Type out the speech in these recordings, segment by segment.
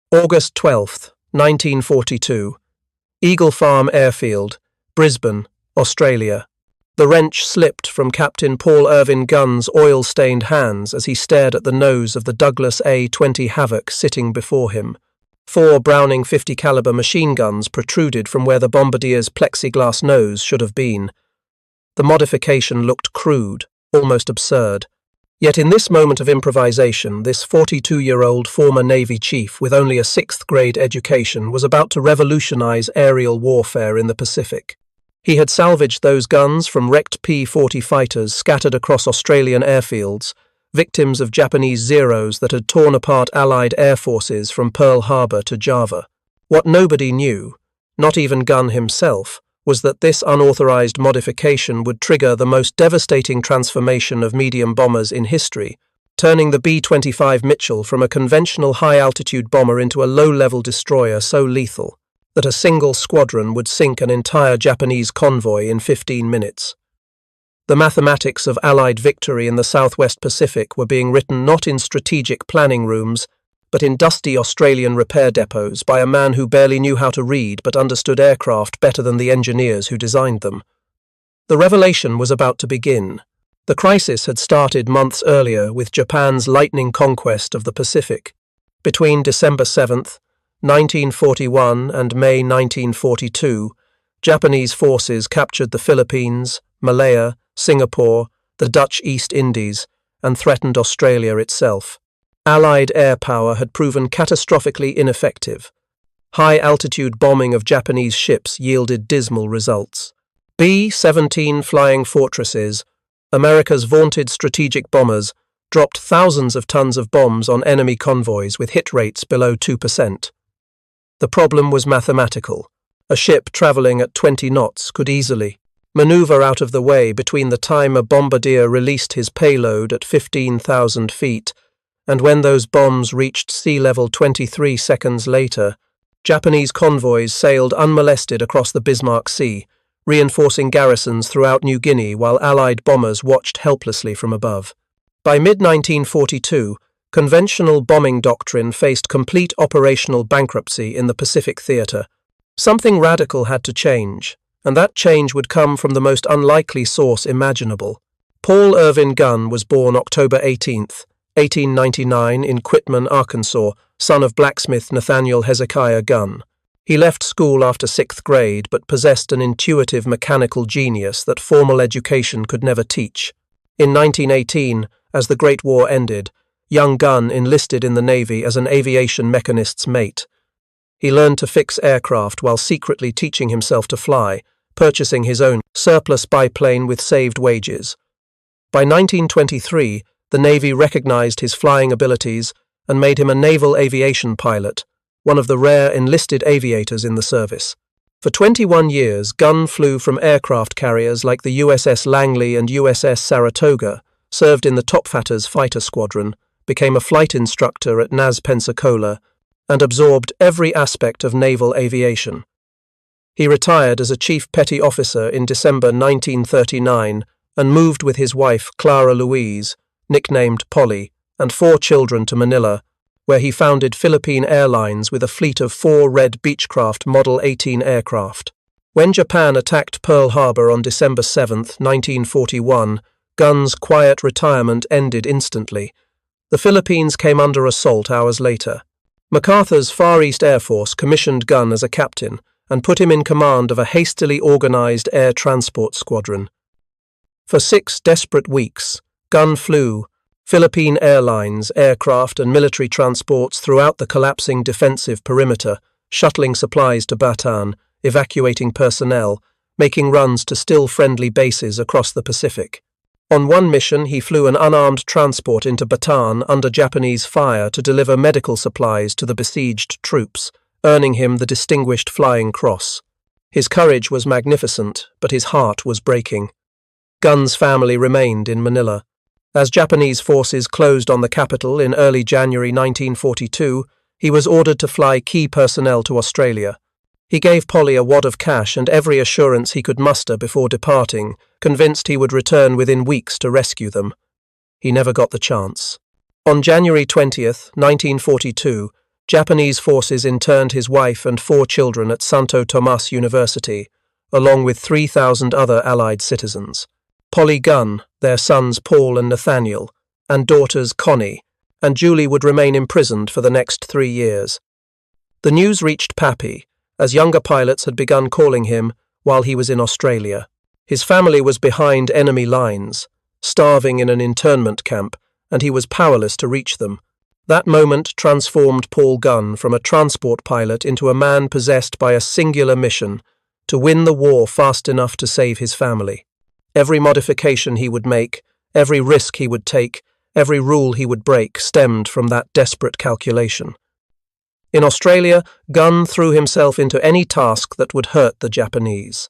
August 12th, 1942. Eagle Farm Airfield, Brisbane, Australia. The wrench slipped from Captain Paul Irvin Gunn's oil-stained hands as he stared at the nose of the Douglas A-20 Havoc sitting before him. 4 Browning 50 caliber machine guns protruded from where the bombardier's plexiglass nose should have been. The modification looked crude, almost absurd. Yet in this moment of improvisation, this 42-year-old former Navy chief with only a 6th-grade education was about to revolutionize aerial warfare in the Pacific. He had salvaged those guns from wrecked P-40 fighters scattered across Australian airfields, victims of Japanese Zeros that had torn apart Allied air forces from Pearl Harbor to Java. What nobody knew, not even Gunn himself, was that this unauthorized modification would trigger the most devastating transformation of medium bombers in history, turning the B-25 Mitchell from a conventional high-altitude bomber into a low-level destroyer so lethal that a single squadron would sink an entire Japanese convoy in 15 minutes. The mathematics of Allied victory in the Southwest Pacific were being written not in strategic planning rooms, but in dusty Australian repair depots by a man who barely knew how to read but understood aircraft better than the engineers who designed them. The revelation was about to begin. The crisis had started months earlier with Japan's lightning conquest of the Pacific. Between December 7th, 1941 and May 1942, Japanese forces captured the Philippines, Malaya, Singapore, the Dutch East Indies, and threatened Australia itself. Allied air power had proven catastrophically ineffective. High-altitude bombing of Japanese ships yielded dismal results. B-17 flying fortresses, America's vaunted strategic bombers, dropped thousands of tons of bombs on enemy convoys with hit rates below 2%. The problem was mathematical. A ship traveling at 20 knots could easily maneuver out of the way between the time a bombardier released his payload at 15,000 feet and when those bombs reached sea level 23 seconds later. Japanese convoys sailed unmolested across the Bismarck Sea, reinforcing garrisons throughout New Guinea while Allied bombers watched helplessly from above. By mid-1942, conventional bombing doctrine faced complete operational bankruptcy in the Pacific theater. Something radical had to change, and that change would come from the most unlikely source imaginable. Paul Irvin Gunn was born October 18th, 1899 in Quitman, Arkansas, son of blacksmith Nathaniel Hezekiah Gunn. He left school after 6th grade but possessed an intuitive mechanical genius that formal education could never teach. In 1918, as the Great War ended, young Gunn enlisted in the Navy as an aviation mechanist's mate. He learned to fix aircraft while secretly teaching himself to fly, purchasing his own surplus biplane with saved wages. By 1923, the Navy recognized his flying abilities and made him a naval aviation pilot, one of the rare enlisted aviators in the service. For 21 years, Gunn flew from aircraft carriers like the USS Langley and USS Saratoga, served in the Topfatter's fighter squadron, became a flight instructor at NAS Pensacola, and absorbed every aspect of naval aviation. He retired as a chief petty officer in December 1939 and moved with his wife Clara Louise, nicknamed Polly, and 4 children to Manila, where he founded Philippine Airlines with a fleet of 4 Red Beechcraft Model 18 aircraft. When Japan attacked Pearl Harbor on December 7, 1941, Gunn's quiet retirement ended instantly. The Philippines came under assault hours later. MacArthur's Far East Air Force commissioned Gunn as a captain and put him in command of a hastily organized air transport squadron. For 6 desperate weeks, Gunn flew Philippine Airlines aircraft and military transports throughout the collapsing defensive perimeter, shuttling supplies to Bataan, evacuating personnel, making runs to still friendly bases across the Pacific. On one mission, he flew an unarmed transport into Bataan under Japanese fire to deliver medical supplies to the besieged troops, earning him the Distinguished Flying Cross. His courage was magnificent, but his heart was breaking. Gunn's family remained in Manila. As Japanese forces closed on the capital in early January 1942, he was ordered to fly key personnel to Australia. He gave Polly a wad of cash and every assurance he could muster before departing, convinced he would return within weeks to rescue them. He never got the chance. On January 20th, 1942, Japanese forces interned his wife and 4 children at Santo Tomas University, along with 3,000 other Allied citizens. Pappy Gunn, their sons Paul and Nathaniel, and daughters Connie and Julie would remain imprisoned for the next 3 years. The news reached Pappy, as younger pilots had begun calling him while he was in Australia. His family was behind enemy lines, starving in an internment camp, and he was powerless to reach them. That moment transformed Paul Gunn from a transport pilot into a man possessed by a singular mission: to win the war fast enough to save his family. Every modification he would make, every risk he would take, every rule he would break stemmed from that desperate calculation. In Australia, Gunn threw himself into any task that would hurt the Japanese.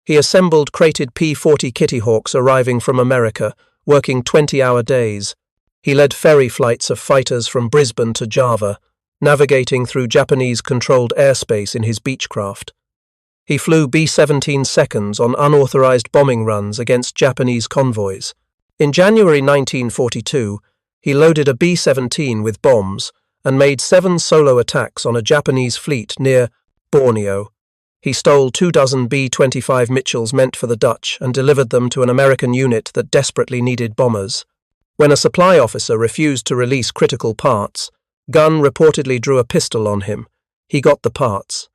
He assembled crated P-40 Kitty Hawks arriving from America, working 20-hour days. He led ferry flights of fighters from Brisbane to Java, navigating through Japanese-controlled airspace in his Beechcraft. He flew B-17 seconds on unauthorized bombing runs against Japanese convoys. In January 1942, he loaded a B-17 with bombs and made 7 solo attacks on a Japanese fleet near Borneo. He stole 24 B-25 Mitchells meant for the Dutch and delivered them to an American unit that desperately needed bombers. When a supply officer refused to release critical parts, Gunn reportedly drew a pistol on him. He got the parts.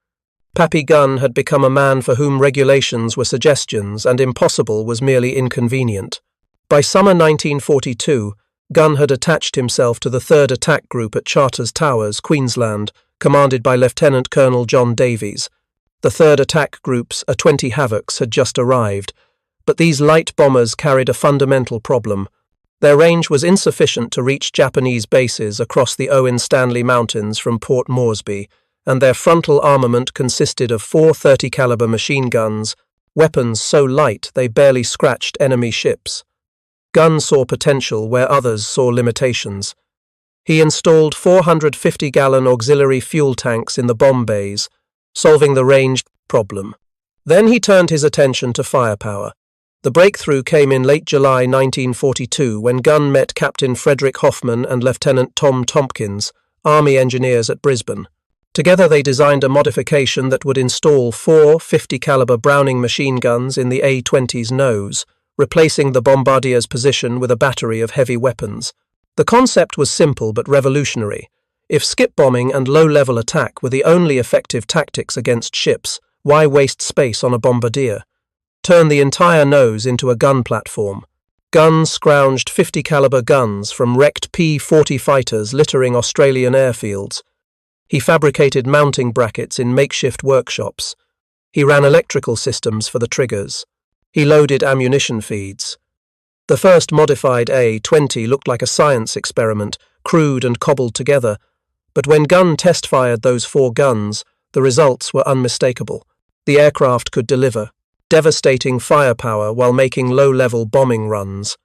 Pappy Gunn had become a man for whom regulations were suggestions and impossible was merely inconvenient. By summer 1942, Gunn had attached himself to the 3rd Attack Group at Charters Towers, Queensland, commanded by Lieutenant Colonel John Davies. The 3rd Attack Group's A-20 Havocs had just arrived, but these light bombers carried a fundamental problem. Their range was insufficient to reach Japanese bases across the Owen Stanley Mountains from Port Moresby, and their frontal armament consisted of 4 .30-caliber machine guns, weapons so light they barely scratched enemy ships. Gunn saw potential where others saw limitations. He installed 450-gallon auxiliary fuel tanks in the bomb bays, solving the range problem. Then he turned his attention to firepower. The breakthrough came in late July 1942 when Gunn met Captain Frederick Hoffman and Lieutenant Tom Tompkins, Army engineers at Brisbane. Together they designed a modification that would install 4 50-caliber Browning machine guns in the A-20's nose, replacing the bombardier's position with a battery of heavy weapons. The concept was simple but revolutionary. If skip bombing and low-level attack were the only effective tactics against ships, why waste space on a bombardier? Turn the entire nose into a gun platform. Gunn scrounged 50-caliber guns from wrecked P-40 fighters littering Australian airfields. He fabricated mounting brackets in makeshift workshops. He ran electrical systems for the triggers. He loaded ammunition feeds. The first modified A-20 looked like a science experiment, crude and cobbled together, but when Gunn test-fired those 4 guns, the results were unmistakable. The aircraft could deliver devastating firepower while making low-level bombing runs.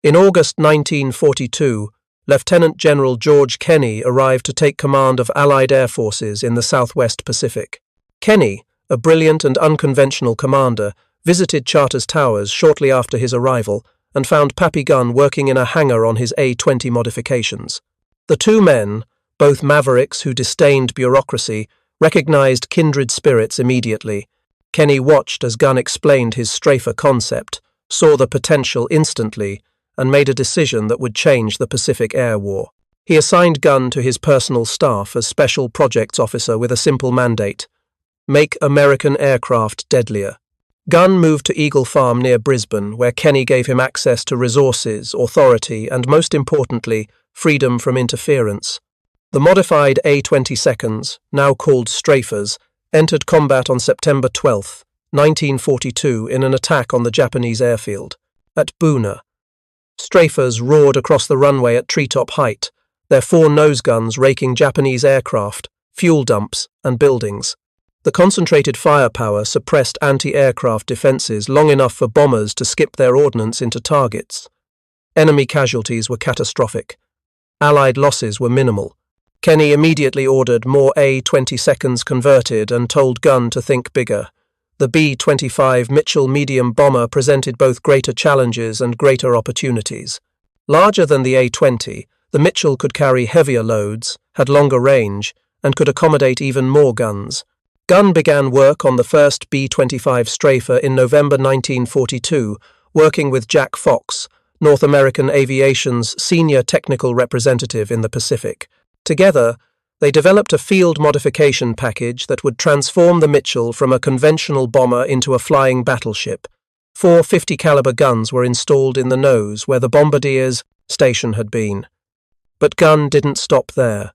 In August 1942, Lieutenant General George Kenny arrived to take command of Allied air forces in the Southwest Pacific. Kenny, a brilliant and unconventional commander, visited Charters Towers shortly after his arrival and found Pappy Gunn working in a hangar on his A-20 modifications. The 2 men, both mavericks who disdained bureaucracy, recognized kindred spirits immediately. Kenny watched as Gunn explained his strafer concept, saw the potential instantly, and made a decision that would change the Pacific Air War. He assigned Gunn to his personal staff as Special Projects Officer with a simple mandate: make American aircraft deadlier. Gunn moved to Eagle Farm near Brisbane, where Kenny gave him access to resources, authority, and most importantly, freedom from interference. The modified A-20 seconds, now called strafers, entered combat on September 12, 1942 in an attack on the Japanese airfield. At Buna, strafers roared across the runway at treetop height, their 4 nose guns raking Japanese aircraft, fuel dumps, and buildings. The concentrated firepower suppressed anti-aircraft defences long enough for bombers to skip their ordnance into targets. Enemy casualties were catastrophic. Allied losses were minimal. Kenny immediately ordered more A-20 seconds converted and told Gunn to think bigger. The B-25 Mitchell medium bomber presented both greater challenges and greater opportunities. Larger than the A-20, the Mitchell could carry heavier loads, had longer range, and could accommodate even more guns. Gunn began work on the first B-25 strafer in November 1942, working with Jack Fox, North American Aviation's senior technical representative in the Pacific. Together, they developed a field modification package that would transform the Mitchell from a conventional bomber into a flying battleship. 4 50-caliber guns were installed in the nose where the bombardier's station had been. But Gunn didn't stop there.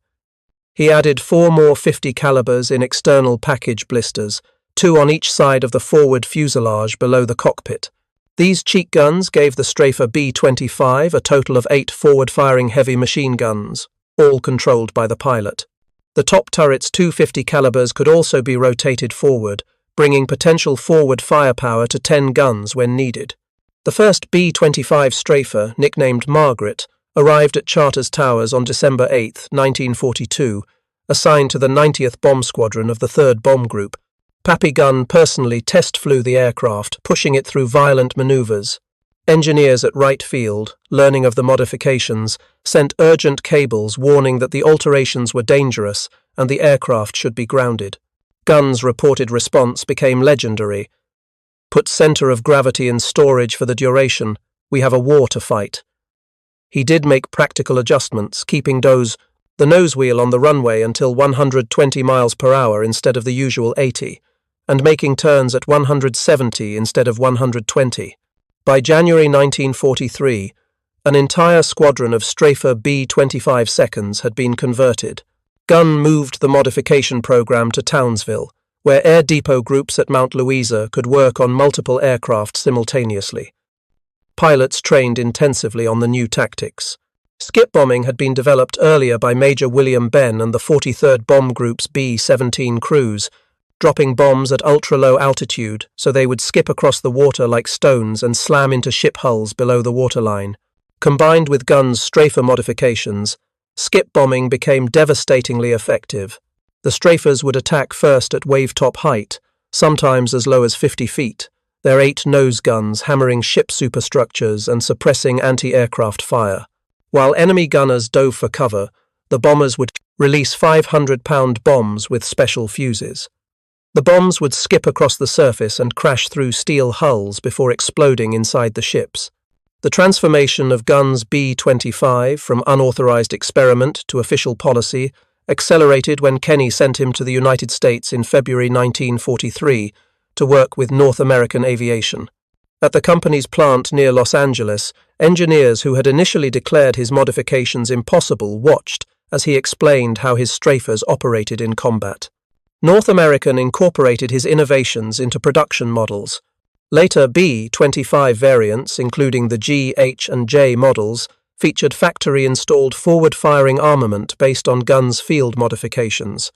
He added 4 more 50 calibers in external package blisters, 2 on each side of the forward fuselage below the cockpit. These cheek guns gave the strafer B-25 a total of 8 forward-firing heavy machine guns, all controlled by the pilot. The top turret's 250 calibers could also be rotated forward, bringing potential forward firepower to 10 guns when needed. The first B-25 strafer, nicknamed Margaret, arrived at Charters Towers on December 8, 1942, assigned to the 90th Bomb Squadron of the 3rd Bomb Group. Pappy Gunn personally test flew the aircraft, pushing it through violent maneuvers. Engineers at Wright Field, learning of the modifications, sent urgent cables warning that the alterations were dangerous and the aircraft should be grounded. Gunn's reported response became legendary. "Put center of gravity in storage for the duration. We have a war to fight." He did make practical adjustments, keeping the nose wheel on the runway until 120 miles per hour instead of the usual 80, and making turns at 170 instead of 120. By January 1943, an entire squadron of strafer B-25 seconds had been converted. Gunn moved the modification program to Townsville, where air depot groups at Mount Louisa could work on multiple aircraft simultaneously. Pilots trained intensively on the new tactics. Skip bombing had been developed earlier by Major William Benn and the 43rd Bomb Group's B-17 crews, dropping bombs at ultra-low altitude so they would skip across the water like stones and slam into ship hulls below the waterline. Combined with Gunn's strafer modifications, skip bombing became devastatingly effective. The strafers would attack first at wave-top height, sometimes as low as 50 feet, their 8 nose guns hammering ship superstructures and suppressing anti-aircraft fire. While enemy gunners dove for cover, the bombers would release 500-pound bombs with special fuses. The bombs would skip across the surface and crash through steel hulls before exploding inside the ships. The transformation of Gunn's B-25 from unauthorized experiment to official policy accelerated when Kenny sent him to the United States in February 1943 to work with North American Aviation. At the company's plant near Los Angeles, engineers who had initially declared his modifications impossible watched as he explained how his strafers operated in combat. North American incorporated his innovations into production models. Later B-25 variants, including the G, H, and J models, featured factory-installed forward-firing armament based on Gunn's field modifications.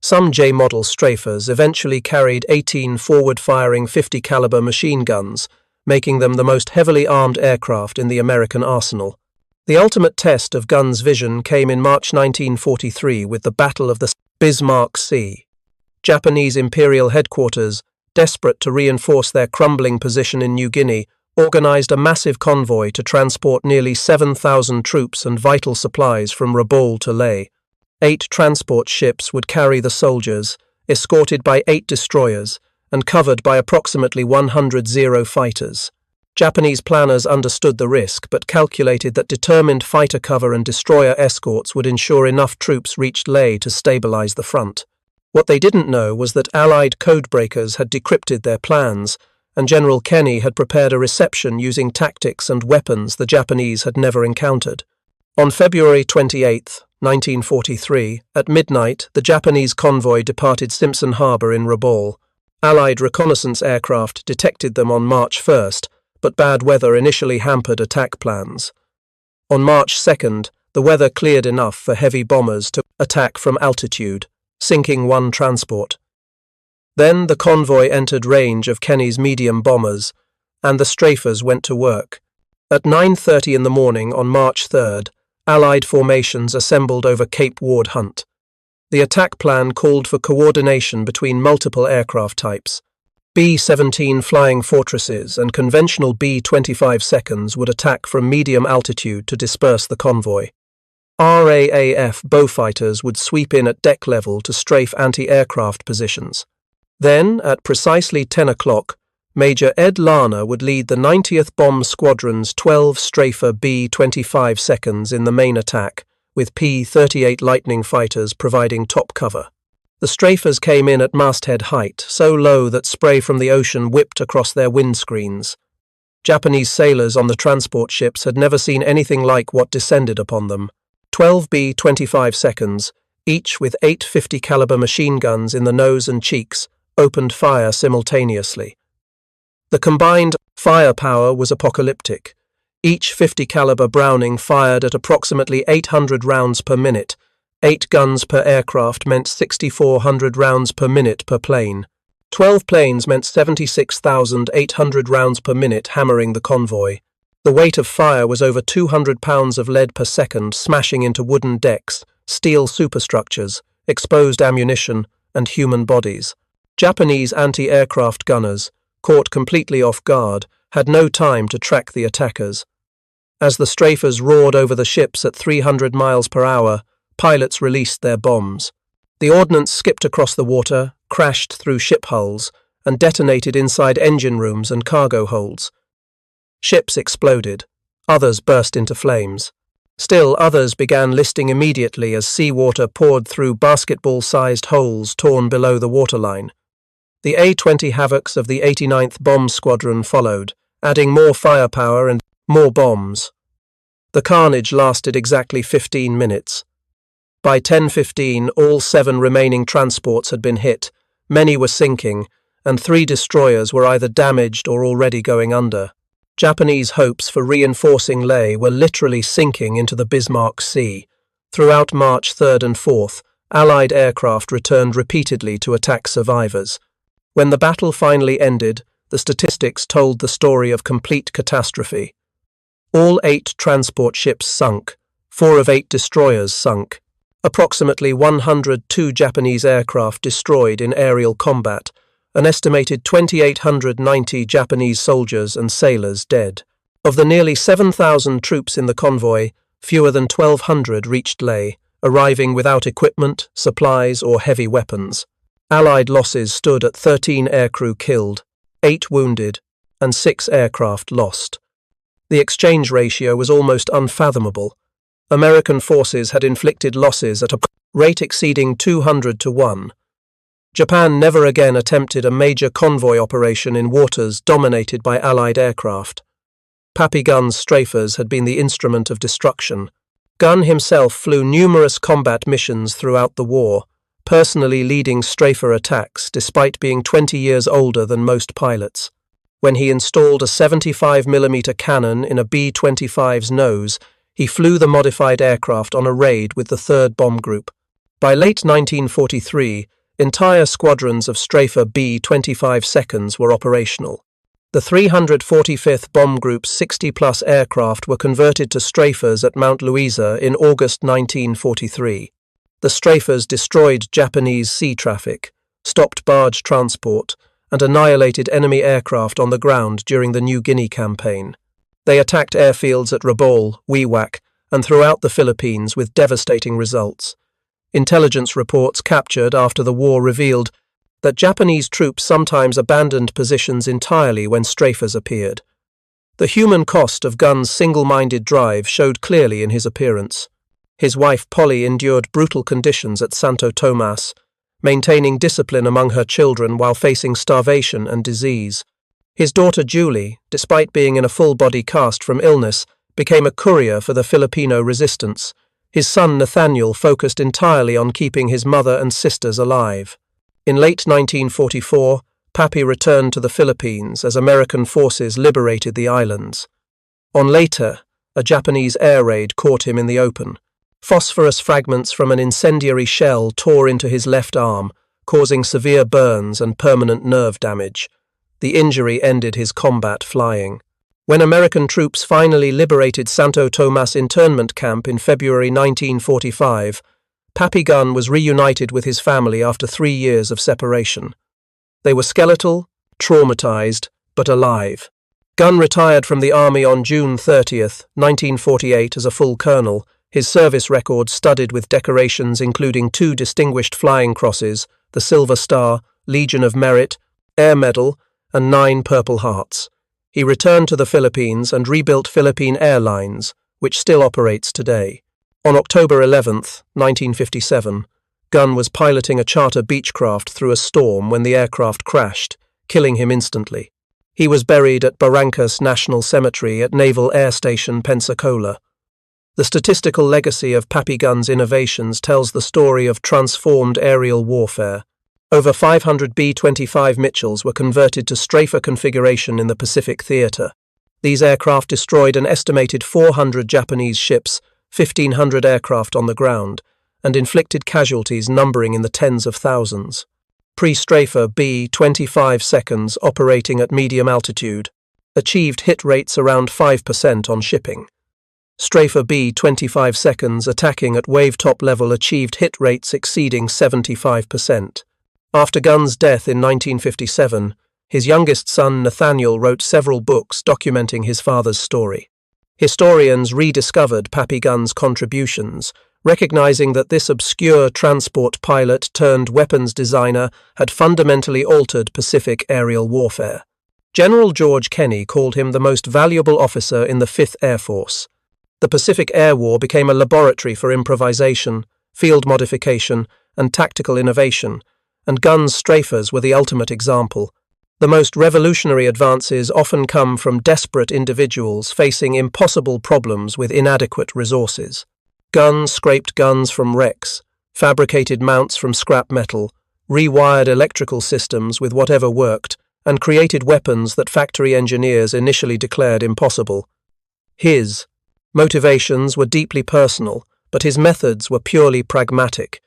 Some J-model strafers eventually carried 18 forward-firing 50-caliber machine guns, making them the most heavily armed aircraft in the American arsenal. The ultimate test of Gunn's vision came in March 1943 with the Battle of the Bismarck Sea. Japanese Imperial Headquarters, desperate to reinforce their crumbling position in New Guinea, organized a massive convoy to transport nearly 7,000 troops and vital supplies from Rabaul to Leh. 8 transport ships would carry the soldiers, escorted by 8 destroyers, and covered by approximately 100 Zero fighters. Japanese planners understood the risk, but calculated that determined fighter cover and destroyer escorts would ensure enough troops reached Leh to stabilize the front. What they didn't know was that Allied codebreakers had decrypted their plans, and General Kenny had prepared a reception using tactics and weapons the Japanese had never encountered. On February 28, 1943, at midnight, the Japanese convoy departed Simpson Harbor in Rabaul. Allied reconnaissance aircraft detected them on March 1st, but bad weather initially hampered attack plans. On March 2nd, the weather cleared enough for heavy bombers to attack from altitude, sinking 1 transport. Then the convoy entered range of Kenny's medium bombers, and the strafers went to work. At 9:30 in the morning on March 3rd, Allied formations assembled over Cape Ward Hunt. The attack plan called for coordination between multiple aircraft types. B-17 flying fortresses and conventional B-25 seconds would attack from medium altitude to disperse the convoy. RAAF Beaufighters would sweep in at deck level to strafe anti-aircraft positions. Then, at precisely 10 o'clock, Major Ed Larner would lead the 90th Bomb Squadron's 12 strafer B-25 seconds in the main attack, with P-38 Lightning fighters providing top cover. The strafers came in at masthead height, so low that spray from the ocean whipped across their windscreens. Japanese sailors on the transport ships had never seen anything like what descended upon them. 12 B-25 seconds, each with 8 50 caliber machine guns in the nose and cheeks, opened fire simultaneously. The combined firepower was apocalyptic. Each 50 caliber Browning fired at approximately 800 rounds per minute. 8 guns per aircraft meant 6,400 rounds per minute per plane. 12 planes meant 76,800 rounds per minute hammering the convoy. The weight of fire was over 200 pounds of lead per second, smashing into wooden decks, steel superstructures, exposed ammunition, and human bodies. Japanese anti-aircraft gunners, caught completely off guard, had no time to track the attackers. As the strafers roared over the ships at 300 miles per hour, pilots released their bombs. The ordnance skipped across the water, crashed through ship hulls, and detonated inside engine rooms and cargo holds. Ships exploded. Others burst into flames. Still others began listing immediately as seawater poured through basketball-sized holes torn below the waterline. The A-20 Havocs of the 89th Bomb Squadron followed, adding more firepower and more bombs. The carnage lasted exactly 15 minutes. By 10:15, all 7 remaining transports had been hit, many were sinking, and 3 destroyers were either damaged or already going under. Japanese hopes for reinforcing Leh were literally sinking into the Bismarck Sea. Throughout March 3rd and 4th, Allied aircraft returned repeatedly to attack survivors. When the battle finally ended, the statistics told the story of complete catastrophe. All 8 transport ships sunk, 4 of 8 destroyers sunk. Approximately 102 Japanese aircraft destroyed in aerial combat, an estimated 2,890 Japanese soldiers and sailors dead. Of the nearly 7,000 troops in the convoy, fewer than 1,200 reached Leh, arriving without equipment, supplies, or heavy weapons. Allied losses stood at 13 aircrew killed, 8 wounded, and 6 aircraft lost. The exchange ratio was almost unfathomable. American forces had inflicted losses at a rate exceeding 200 to 1. Japan never again attempted a major convoy operation in waters dominated by Allied aircraft. Pappy Gunn's strafers had been the instrument of destruction. Gunn himself flew numerous combat missions throughout the war, personally leading strafer attacks despite being 20 years older than most pilots. When he installed a 75mm cannon in a B-25's nose, he flew the modified aircraft on a raid with the 3rd Bomb Group. By late 1943, entire squadrons of strafer B-25 seconds were operational. The 345th Bomb Group's 60-plus aircraft were converted to strafers at Mount Louisa in August 1943. The strafers destroyed Japanese sea traffic, stopped barge transport, and annihilated enemy aircraft on the ground during the New Guinea campaign. They attacked airfields at Rabaul, WWII, and throughout the Philippines with devastating results. Intelligence reports captured after the war revealed that Japanese troops sometimes abandoned positions entirely when strafers appeared. The human cost of Gunn's single-minded drive showed clearly in his appearance. His wife Polly endured brutal conditions at Santo Tomas, maintaining discipline among her children while facing starvation and disease. His daughter Julie, despite being in a full-body cast from illness, became a courier for the Filipino resistance. His son Nathaniel focused entirely on keeping his mother and sisters alive. In late 1944, Pappy returned to the Philippines as American forces liberated the islands. On later, a Japanese air raid caught him in the open. Phosphorus fragments from an incendiary shell tore into his left arm, causing severe burns and permanent nerve damage. The injury ended his combat flying. When American troops finally liberated Santo Tomas internment camp in February 1945, Pappy Gunn was reunited with his family after 3 years of separation. They were skeletal, traumatized, but alive. Gunn retired from the army on June 30, 1948 as a full colonel, his service record studded with decorations including 2 Distinguished Flying Crosses, the Silver Star, Legion of Merit, Air Medal, and 9 Purple Hearts. He returned to the Philippines and rebuilt Philippine Airlines, which still operates today. On October 11, 1957, Gunn was piloting a charter Beechcraft through a storm when the aircraft crashed, killing him instantly. He was buried at Barrancas National Cemetery at Naval Air Station, Pensacola. The statistical legacy of Pappy Gunn's innovations tells the story of transformed aerial warfare. Over 500 B-25 Mitchells were converted to strafer configuration in the Pacific Theater. These aircraft destroyed an estimated 400 Japanese ships, 1,500 aircraft on the ground, and inflicted casualties numbering in the tens of thousands. Pre-strafer B-25 seconds operating at medium altitude achieved hit rates around 5% on shipping. Strafer B-25 seconds attacking at wave-top level achieved hit rates exceeding 75%. After Gunn's death in 1957, his youngest son Nathaniel wrote several books documenting his father's story. Historians rediscovered Pappy Gunn's contributions, recognizing that this obscure transport pilot turned weapons designer had fundamentally altered Pacific aerial warfare. General George Kenney called him the most valuable officer in the 5th Air Force. The Pacific Air War became a laboratory for improvisation, field modification, and tactical innovation, and Gunn's strafers were the ultimate example. The most revolutionary advances often come from desperate individuals facing impossible problems with inadequate resources. Gunn scraped guns from wrecks, fabricated mounts from scrap metal, rewired electrical systems with whatever worked, and created weapons that factory engineers initially declared impossible. His motivations were deeply personal, but his methods were purely pragmatic.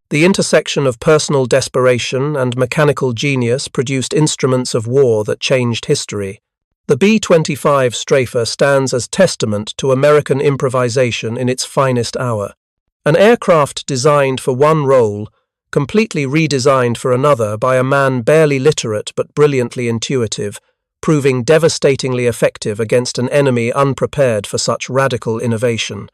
The intersection of personal desperation and mechanical genius produced instruments of war that changed history. The B-25 strafer stands as testament to American improvisation in its finest hour. An aircraft designed for one role, completely redesigned for another by a man barely literate but brilliantly intuitive, proving devastatingly effective against an enemy unprepared for such radical innovation.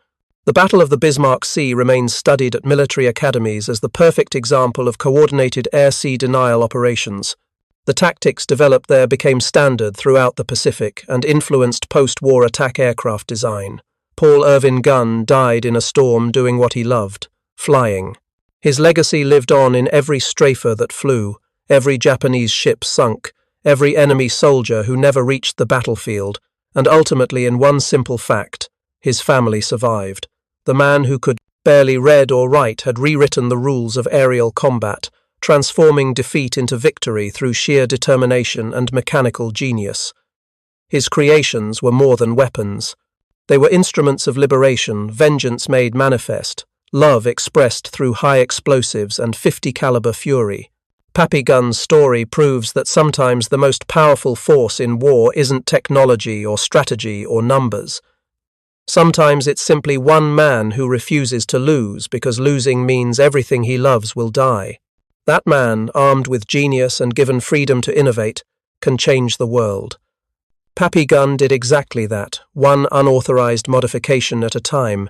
The Battle of the Bismarck Sea remains studied at military academies as the perfect example of coordinated air-sea denial operations. The tactics developed there became standard throughout the Pacific and influenced post-war attack aircraft design. Paul Irvin Gunn died in a storm doing what he loved, flying. His legacy lived on in every strafer that flew, every Japanese ship sunk, every enemy soldier who never reached the battlefield, and ultimately in one simple fact: his family survived. The man who could barely read or write had rewritten the rules of aerial combat, transforming defeat into victory through sheer determination and mechanical genius. His creations were more than weapons. They were instruments of liberation, vengeance made manifest, love expressed through high explosives and 50-caliber fury. Pappy Gunn's story proves that sometimes the most powerful force in war isn't technology or strategy or numbers. Sometimes it's simply one man who refuses to lose because losing means everything he loves will die. That man, armed with genius and given freedom to innovate, can change the world. Pappy Gunn did exactly that, one unauthorized modification at a time,